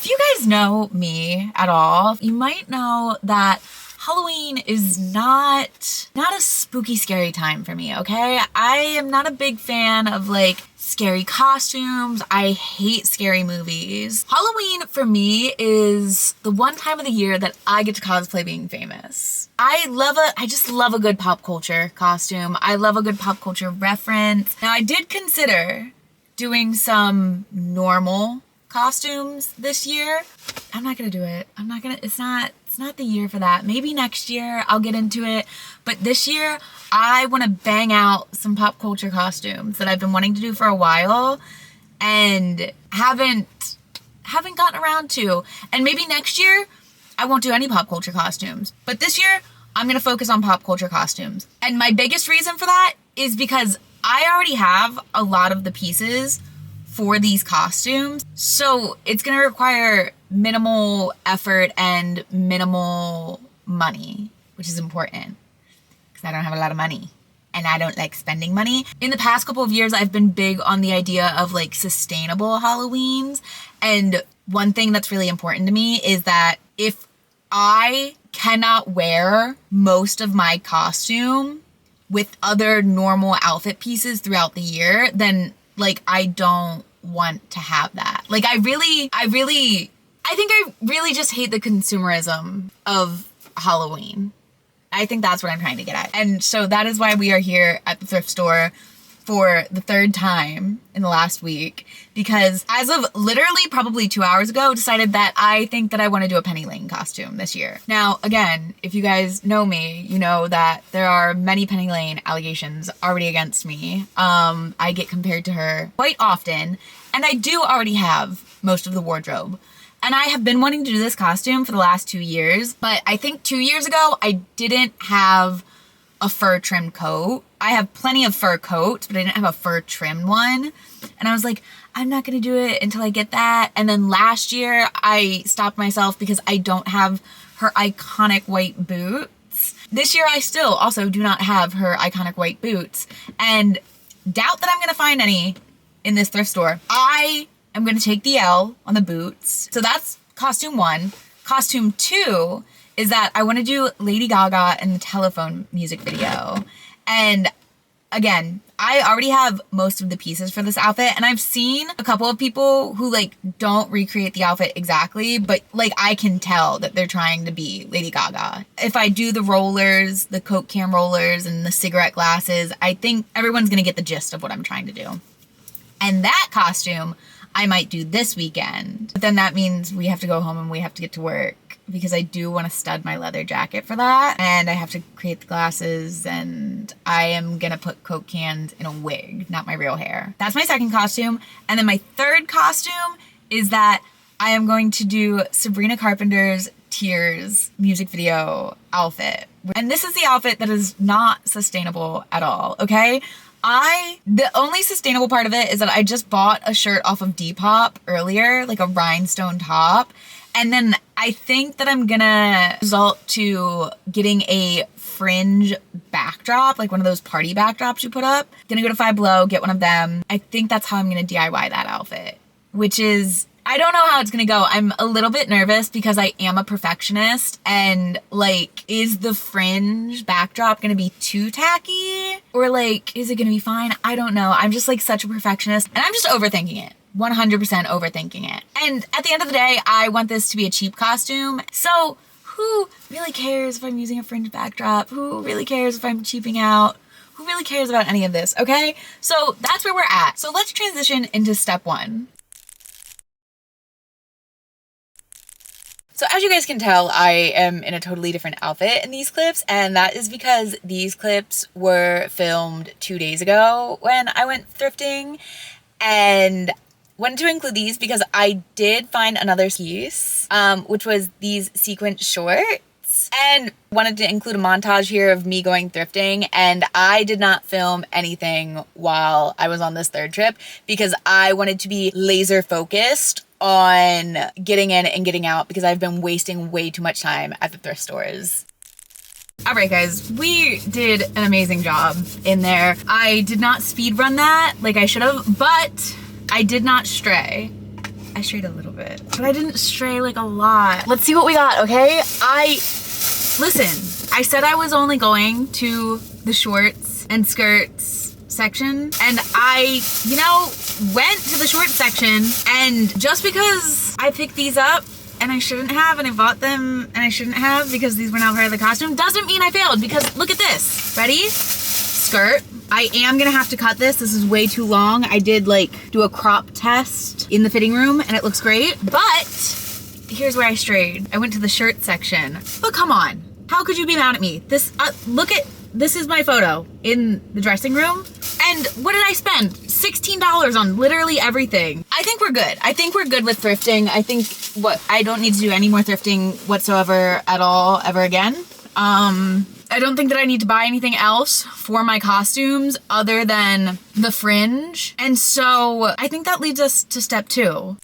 If you guys know me at all, you might know that Halloween is not a spooky, scary time for me, okay? I am not a big fan of like scary costumes. I hate scary movies. Halloween for me is the one time of the year that I get to cosplay being famous. I just love a good pop culture costume. I love a good pop culture reference. Now I did consider doing some normal costumes this year. I'm not gonna do it. It's not the year for that. Maybe next year I'll get into it. But this year I want to bang out some pop culture costumes that I've been wanting to do for a while and haven't gotten around to. And maybe next year I won't do any pop culture costumes. But this year I'm gonna focus on pop culture costumes. And my biggest reason for that is because I already have a lot of the pieces for these costumes. So it's gonna require minimal effort and minimal money, which is important because I don't have a lot of money and I don't like spending money. In the past couple of years, I've been big on the idea of like sustainable Halloweens. And one thing that's really important to me is that if I cannot wear most of my costume with other normal outfit pieces throughout the year, then like I don't want to have that. Like I think I really just hate the consumerism of Halloween. I think that's what I'm trying to get at. And so that is why we are here at the thrift store for the third time in the last week, because as of literally probably 2 hours ago, decided that I think that I want to do a Penny Lane costume this year. Now, again, if you guys know me, you know that there are many Penny Lane allegations already against me. I get compared to her quite often, and I do already have most of the wardrobe. And I have been wanting to do this costume for the last 2 years, but I think 2 years ago, I didn't have a fur trimmed coat. I have plenty of fur coats, but I didn't have a fur trimmed one. And I was like, I'm not gonna do it until I get that. And then last year I stopped myself because I don't have her iconic white boots. This year I still also do not have her iconic white boots and doubt that I'm gonna find any in this thrift store. I am gonna take the L on the boots. So that's costume one. Costume two is that I want to do Lady Gaga in the Telephone music video. And again, I already have most of the pieces for this outfit, and I've seen a couple of people who like don't recreate the outfit exactly, but like I can tell that they're trying to be Lady Gaga. If I do the rollers, the Coke can rollers and the cigarette glasses, I think everyone's gonna get the gist of what I'm trying to do. And that costume I might do this weekend, but then that means we have to go home and we have to get to work, because I do want to stud my leather jacket for that, and I have to create the glasses, and I am gonna put Coke cans in a wig, not my real hair. That's my second costume. And then my third costume is that I am going to do Sabrina Carpenter's Tears music video outfit. And this is the outfit that is not sustainable at all, okay? The only sustainable part of it is that I just bought a shirt off of Depop earlier, like a rhinestone top. And then I think that I'm gonna resort to getting a fringe backdrop, like one of those party backdrops you put up. Gonna go to Five Below, get one of them. I think that's how I'm gonna DIY that outfit, which is, I don't know how it's gonna go. I'm a little bit nervous because I am a perfectionist, and like, is the fringe backdrop gonna be too tacky? Or like, is it gonna be fine? I don't know. I'm just like such a perfectionist, and I'm just overthinking it. 100% overthinking it. And at the end of the day, I want this to be a cheap costume. So who really cares if I'm using a fringe backdrop? Who really cares if I'm cheaping out? Who really cares about any of this, okay? So that's where we're at. So let's transition into step one. So as you guys can tell, I am in a totally different outfit in these clips, and that is because these clips were filmed 2 days ago when I went thrifting, and wanted to include these because I did find another piece, which was these sequin shorts, and wanted to include a montage here of me going thrifting. And I did not film anything while I was on this third trip because I wanted to be laser focused on getting in and getting out, because I've been wasting way too much time at the thrift stores. All right, guys, we did an amazing job in there. I did not speed run that like I should have, but I did not stray. I strayed a little bit, but I didn't stray like a lot. Let's see what we got, okay? Listen, I said I was only going to the shorts and skirts section, and I, you know, went to the shorts section, and just because I picked these up and I shouldn't have, and I bought them and I shouldn't have because these were not part of the costume, doesn't mean I failed, because look at this. Ready? Skirt. I am gonna have to cut this. This is way too long. I did like do a crop test in the fitting room and it looks great, but here's where I strayed. I went to the shirt section. But come on, how could you be mad at me? This, this is my photo in the dressing room. And what did I spend? $16 on literally everything. I think we're good. I think we're good with thrifting. I think I don't need to do any more thrifting whatsoever at all ever again. I don't think that I need to buy anything else for my costumes other than the fringe. And so I think that leads us to step 2.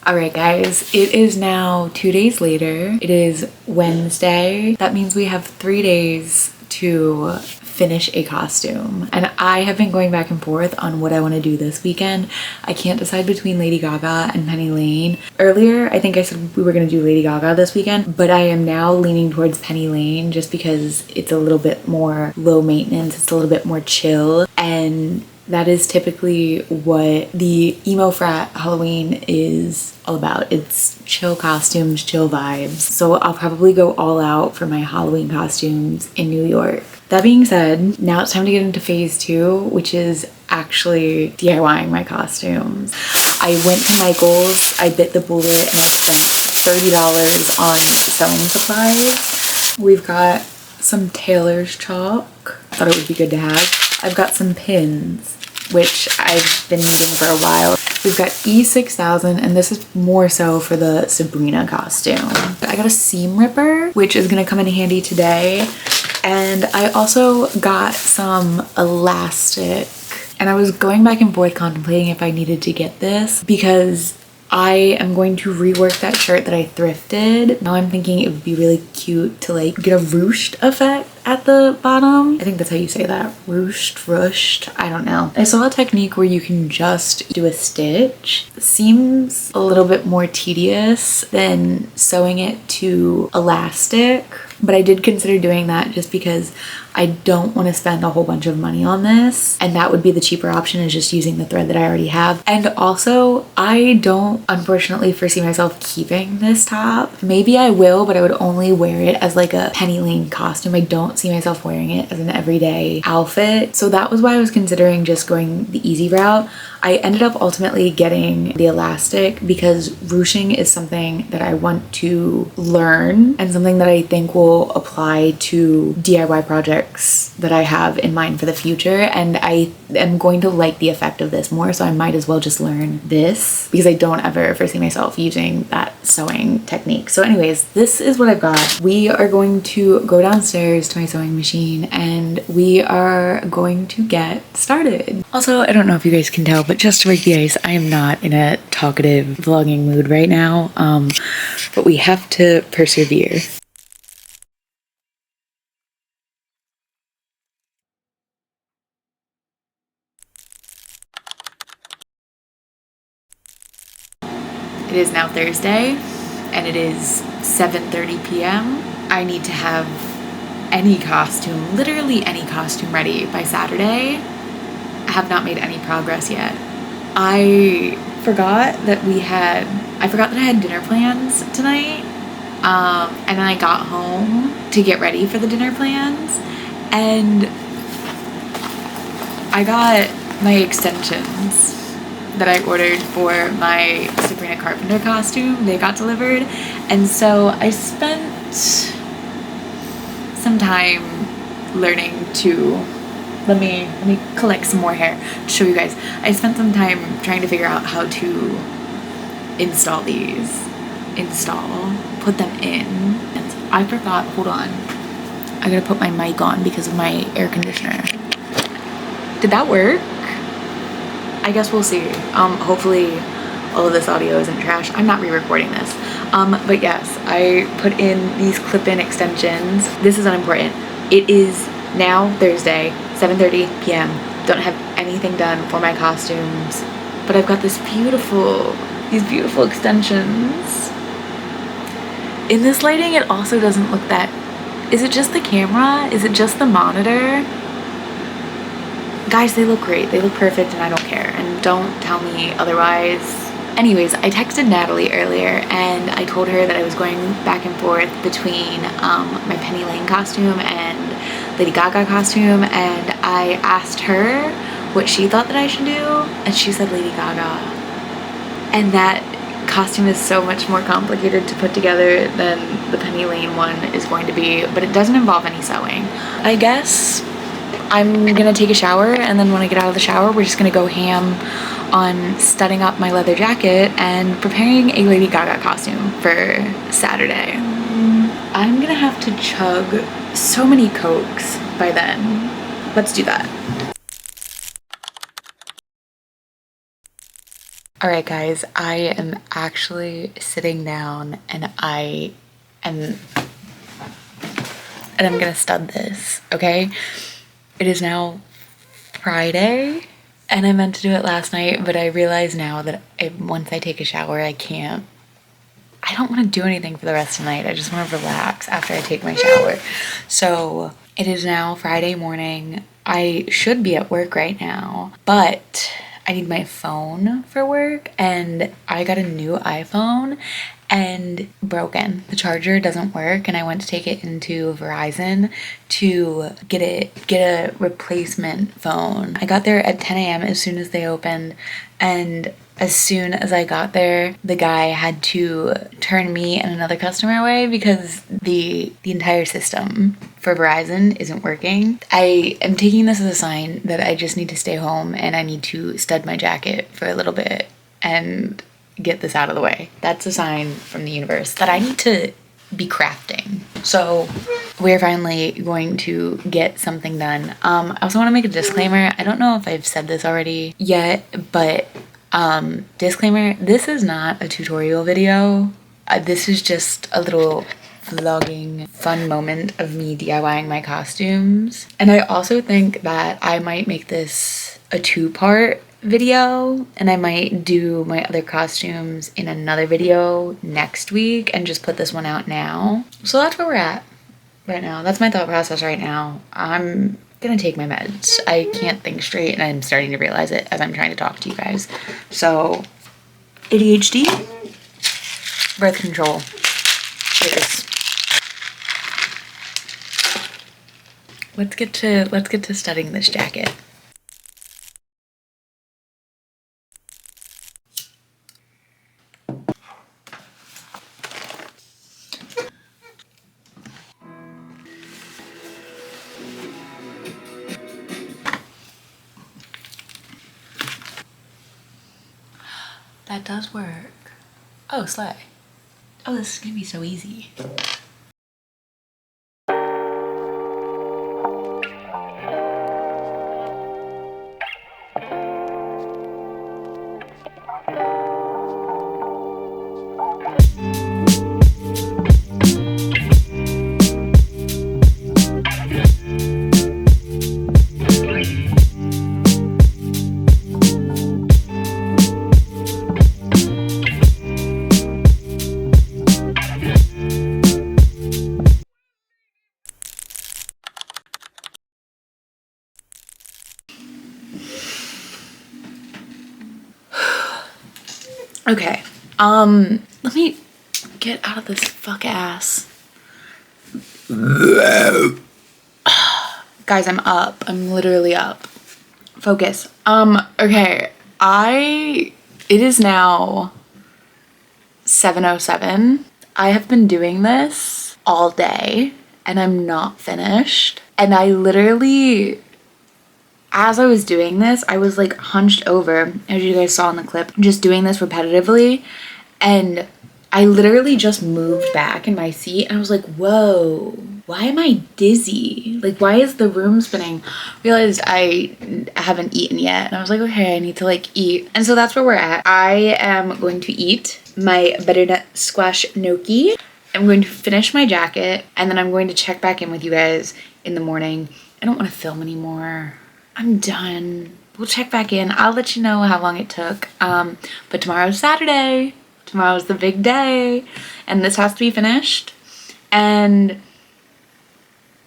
All right, guys, it is now 2 days later. It is Wednesday. That means we have 3 days to finish a costume. And I have been going back and forth on what I want to do this weekend. I can't decide between Lady Gaga and Penny Lane. Earlier, I think I said we were going to do Lady Gaga this weekend, but I am now leaning towards Penny Lane just because it's a little bit more low maintenance. It's a little bit more chill. And that is typically what the emo frat Halloween is all about. It's chill costumes, chill vibes. So I'll probably go all out for my Halloween costumes in New York. That being said, now it's time to get into phase 2, which is actually DIYing my costumes. I went to Michael's, I bit the bullet, and I spent $30 on sewing supplies. We've got some tailor's chalk. I thought it would be good to have. I've got some pins, which I've been needing for a while. We've got E6000, and this is more so for the Sabrina costume. I got a seam ripper, which is gonna come in handy today. And I also got some elastic, and I was going back and forth contemplating if I needed to get this because I am going to rework that shirt that I thrifted. Now I'm thinking it would be really cute to like get a ruched effect at the bottom. I think that's how you say that. Ruched, I don't know. I saw a technique where you can just do a stitch. It seems a little bit more tedious than sewing it to elastic, but I did consider doing that just because I don't want to spend a whole bunch of money on this, and that would be the cheaper option, is just using the thread that I already have. And also, I don't unfortunately foresee myself keeping this top. Maybe I will, but I would only wear it as like a Penny Lane costume. I don't see myself wearing it as an everyday outfit. So that was why I was considering just going the easy route. I ended up ultimately getting the elastic because ruching is something that I want to learn and something that I think will apply to DIY projects that I have in mind for the future. And I am going to like the effect of this more, so I might as well just learn this because I don't ever foresee myself using that sewing technique. So anyways, this is what I've got. We are going to go downstairs to my sewing machine and we are going to get started. Also, I don't know if you guys can tell, but just to break the ice, I am not in a talkative vlogging mood right now, but we have to persevere. It is now Thursday and it is 7:30 p.m. I need to have any costume, literally any costume, ready by Saturday. I have not made any progress yet. I forgot that I had dinner plans tonight, and then I got home to get ready for the dinner plans, and I got my extensions that I ordered for my Sabrina Carpenter costume. They got delivered, and so I spent some time learning to let me collect some more hair to show you guys. I spent some time trying to figure out how to install these, put them in. And I forgot, hold on, I gotta put my mic on because of my air conditioner. Did that work? I guess we'll see. Hopefully all of this audio isn't trash. I'm not re-recording this. But yes, I put in these clip-in extensions. This is unimportant. It is now Thursday, 7:30 p.m. Don't have any anything done for my costumes, but I've got these beautiful extensions. In this lighting, it also doesn't look that... Is it just the camera? Is it just the monitor? Guys, they look great. They look perfect and I don't care. And don't tell me otherwise. Anyways, I texted Natalie earlier and I told her that I was going back and forth between my Penny Lane costume and Lady Gaga costume, and I asked her what she thought that I should do, and she said Lady Gaga. And that costume is so much more complicated to put together than the Penny Lane one is going to be, but it doesn't involve any sewing. I guess I'm gonna take a shower, and then when I get out of the shower, we're just gonna go ham on studding up my leather jacket and preparing a Lady Gaga costume for Saturday. I'm gonna have to chug so many Cokes by then. Let's do that. Alright guys, I am actually sitting down and I'm gonna stud this, okay? It is now Friday and I meant to do it last night, but I realize now that once I take a shower, I don't want to do anything for the rest of the night. I just want to relax after I take my shower. So it is now Friday morning. I should be at work right now, but I need my phone for work, and I got a new iPhone and broken. The charger doesn't work, and I went to take it into Verizon to get a replacement phone. I got there at 10 a.m. as soon as they opened, and as soon as I got there, the guy had to turn me and another customer away because the entire system for Verizon isn't working. I am taking this as a sign that I just need to stay home and I need to stud my jacket for a little bit and get this out of the way. That's a sign from the universe that I need to be crafting. So we're finally going to get something done. I also want to make a disclaimer. I don't know if I've said this already yet, but disclaimer, this is not a tutorial video. This is just a little vlogging fun moment of me DIYing my costumes. And I also think that I might make this a two-part video, and I might do my other costumes in another video next week and just put this one out now. So that's where we're at right now. That's my thought process right now. I'm gonna take my meds. I can't think straight and I'm starting to realize it as I'm trying to talk to you guys. So ADHD, birth control. Cheers. Let's get to studying this jacket. That does work. Oh, slay. Oh, this is gonna be so easy. Okay, let me get out of this fuck ass. Guys, I'm up. I'm literally up. Focus. Okay, it is now 7:07. I have been doing this all day and I'm not finished. And I literally, as I was doing this, I was like hunched over, as you guys saw in the clip, just doing this repetitively. And I literally just moved back in my seat and I was like, whoa, why am I dizzy? Like, why is the room spinning? Realized I haven't eaten yet. And I was like, okay, I need to like eat. And so that's where we're at. I am going to eat my butternut squash gnocchi. I'm going to finish my jacket and then I'm going to check back in with you guys in the morning. I don't want to film anymore. I'm done we'll check back in. I'll let you know how long it took. But tomorrow's Saturday. Tomorrow's the big day. And this has to be finished. And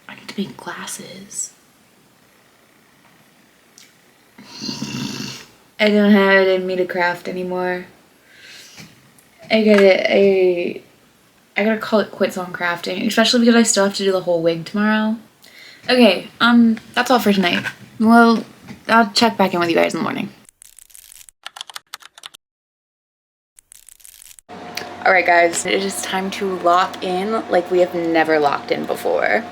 I need to make glasses. I don't have it in me to craft anymore. I gotta call it quits on crafting, especially because I still have to do the whole wig tomorrow. Okay, that's all for tonight. Well, I'll check back in with you guys in the morning. Alright guys, it is time to lock in like we have never locked in before.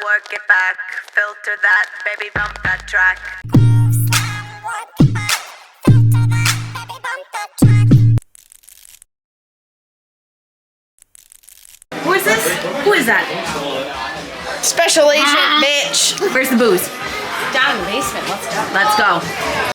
Work it back, filter that, baby bump that track. Who is this? Who is that? Special agent, bitch. Where's the booze? Down in the basement, let's go. Let's go.